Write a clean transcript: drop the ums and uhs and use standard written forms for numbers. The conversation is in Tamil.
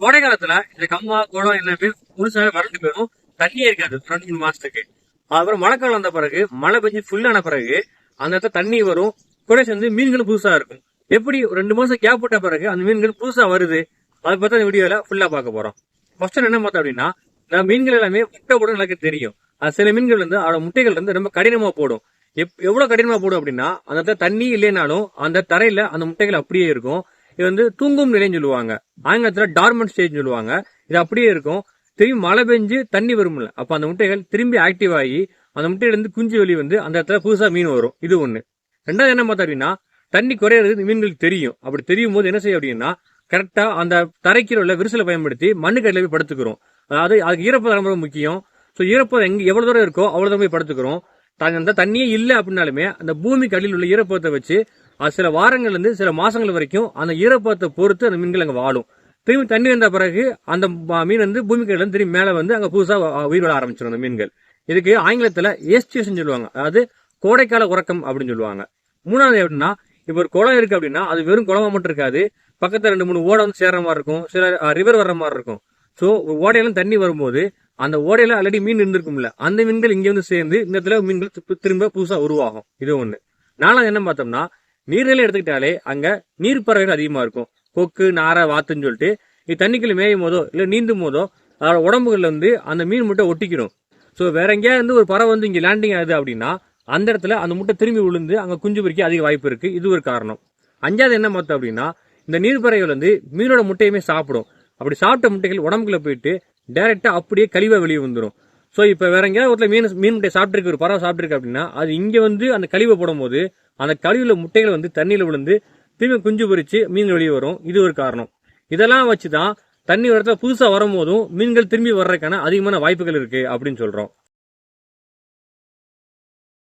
கோடை காலத்துல இந்த கம்மா குளம் எல்லாமே முழுசாவே வறண்டு போயிடும், தண்ணியே இருக்காது 2-3 மாசத்துக்கு. அப்புறம் மழைக்காலம் வந்த பிறகு மழை பெஞ்சு ஃபுல்லான பிறகு அந்த இடத்துல தண்ணி வரும், கூட சேர்ந்து மீன்களும் புதுசா இருக்கும். எப்படி 2 மாசம் கேப் விட்ட பிறகு அந்த மீன்கள் புதுசா வருது, அதை பத்தி இந்த வீடியோல ஃபுல்லா பார்க்க போறோம். ஃபர்ஸ்ட் என்ன பார்த்தோம் அப்படின்னா, இந்த மீன்கள் எல்லாமே முட்டை போடும் எனக்கு தெரியும். அது சில மீன்கள் வந்து அதோட முட்டைகள் வந்து ரொம்ப கடினமா போடும். எவ்வளவு கடினமா போடும் அப்படின்னா, அந்த இடத்துல தண்ணி இல்லைனாலும் அந்த தரையில அந்த முட்டைகள் அப்படியே இருக்கும். இது வந்து தூங்கும் நிலைன்னு சொல்லுவாங்க, ஆங்கிலத்துல டார்மன்ட் ஸ்டேஜ் சொல்லுவாங்க. இது அப்படியே இருக்கும். திரும்பி மழை பெஞ்சு தண்ணி வரும்ல, அப்ப அந்த முட்டைகள் திரும்பி ஆக்டிவ் ஆகி அந்த முட்டையில இருந்து குஞ்சு வெளி வந்து அந்த இடத்துல புதுசா மீன் வரும். இது ஒண்ணு. ரெண்டாவது என்ன பார்த்தா அப்படின்னா, தண்ணி குறையிறது மீன்களுக்கு தெரியும். அப்படி தெரியும் போது என்ன செய்யும் அப்படின்னா, கரெக்டா அந்த தரைக்கீழ உள்ள விரிசலை பயன்படுத்தி மண்ணுக்கு அடியில போய் படுத்துக்கிறோம். அதாவது அதுக்கு ஈரப்பதம் ரொம்ப முக்கியம். சோ ஈரப்பதம் எவ்வளவு தூரம் இருக்கோ அவ்வளவு தூரம் போய் படுத்துக்கிறோம். அந்த தண்ணியே இல்லை அப்படின்னாலுமே அந்த பூமிக்கு அடியில் உள்ள ஈரப்பதத்தை வச்சு அது சில வாரங்கள்ல இருந்து சில மாசங்கள் வரைக்கும் அந்த ஈரப்பதத்தை பொறுத்து அந்த மீன்கள் அங்க வாழும். திரும்பி தண்ணி வந்த பிறகு அந்த மீன் வந்து பூமிக்கு அடியில திரும்பி மேல வந்து அங்க புதுசா உயிர் வாழ ஆரம்பிச்சிடும் அந்த மீன்கள். இதுக்கு ஆங்கிலத்துல ஏஸ்டியேஷன் சொல்லுவாங்க, அதாவது கோடைக்கால உறக்கம் அப்படின்னு சொல்லுவாங்க. மூணாவது எப்படின்னா, இப்ப ஒரு குளம் இருக்கு அப்படின்னா அது வெறும் குளமா மட்டும் இருக்காது, பக்கத்துல 2-3 ஓடை வந்து சேர்ற மாதிரி இருக்கும், சில ரிவர் வர்ற மாதிரி இருக்கும். சோ ஓடையெல்லாம் தண்ணி வரும்போது அந்த ஓடையில ஆல்ரெடி மீன் இருந்திருக்கும்ல, அந்த மீன்கள் இங்க வந்து சேர்ந்து இந்த இடத்துல மீன்கள் திரும்ப புதுசா உருவாகும். இது ஒண்ணு. நாலாவது என்ன பார்த்தோம்னா, நீர்நிலை எடுத்துக்கிட்டாலே அங்க நீர் பறவைகள் அதிகமா இருக்கும். கொக்கு, நாரை, வாத்துன்னு சொல்லிட்டு இது தண்ணிக்குள்ள மேயும் போதோ இல்ல நீந்தும் போதோ அதோட உடம்புகள்ல வந்து அந்த மீன் முட்டை ஒட்டிக்கிறோம். சோ வேற எங்கேயா இருந்து ஒரு பறவை வந்து இங்க லேண்டிங் ஆகுது அப்படின்னா அந்த இடத்துல அந்த முட்டை திரும்பி விழுந்து அங்க குஞ்சு பொரிக்க அதிக வாய்ப்பு இருக்கு. இது ஒரு காரணம். அஞ்சாவது என்ன பார்த்தோம் அப்படின்னா, இந்த நீர்ப்பறவைகள் வந்து மீனோட முட்டையுமே சாப்பிடும். அப்படி சாப்பிட்ட முட்டைகள் உடம்புக்குள்ள போயிட்டு டைரக்டா அப்படியே கழிவா வெளியே வந்துடும். சோ இப்ப வேற எங்கேயாவது ஒரு மீன் முட்டை சாப்பிட்டு ஒரு பறவை சாப்பிட்டு அப்படின்னா அது இங்க வந்து அந்த கழிவை போடும் போது அந்த கழிவுல முட்டைகள் வந்து தண்ணியில விழுந்து திரும்பி குஞ்சு பொரிச்சு மீன்கள் வெளியே வரும். இது ஒரு காரணம். இதெல்லாம் வச்சுதான் தண்ணி ஒரு இடத்துல புதுசா வரும்போதும் மீன்கள் திரும்பி வர்றதுக்கான அதிகமான வாய்ப்புகள் இருக்கு அப்படின்னு சொல்றோம்.